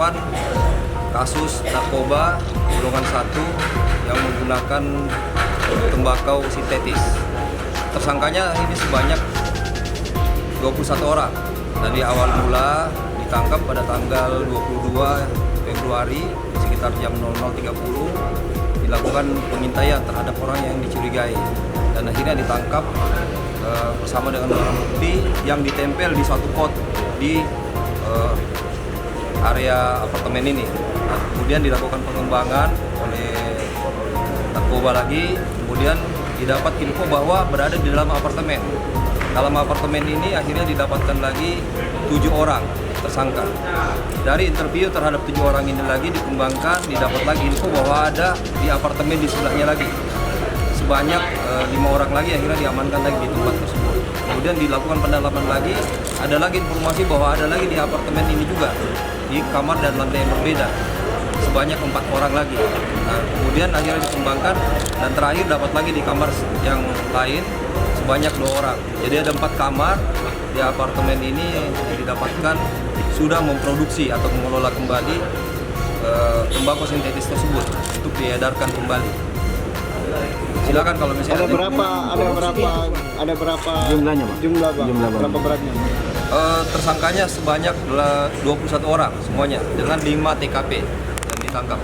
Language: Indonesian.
melakukan kasus narkoba golongan 1 yang menggunakan tembakau sintetis. Tersangkanya ini sebanyak 21 orang. Dari awal mula ditangkap pada tanggal 22 Februari sekitar jam 00.30, dilakukan pengintaian terhadap orang yang dicurigai dan akhirnya ditangkap bersama dengan barang bukti yang ditempel di suatu pot di area apartemen ini. Nah, kemudian dilakukan pengembangan oleh narkoba lagi, kemudian didapat info bahwa berada di dalam apartemen. Dalam apartemen ini akhirnya didapatkan lagi 7 orang tersangka. Dari interview terhadap 7 orang ini lagi dikembangkan, didapat lagi info bahwa ada di apartemen di sebelahnya lagi. Sebanyak 5 orang lagi akhirnya diamankan lagi di tempat tersebut. Kemudian dilakukan pendalaman lagi, ada lagi informasi bahwa ada lagi di apartemen ini juga, di kamar dan lantai yang berbeda. Sebanyak 4 orang lagi. Nah, kemudian akhirnya dikembangkan dan terakhir dapat lagi di kamar yang lain sebanyak 2 orang. Jadi ada 4 kamar di apartemen ini yang didapatkan sudah memproduksi atau mengelola kembali tembakau sintetis tersebut untuk diedarkan kembali. Silakan kalau misalnya ada berapa Jumlahnya, Pak? jumlah, Pak? Jumlah, Pak. Berapa beratnya? tersangkanya sebanyak 21 orang semuanya dengan 5 TKP yang ditangkap.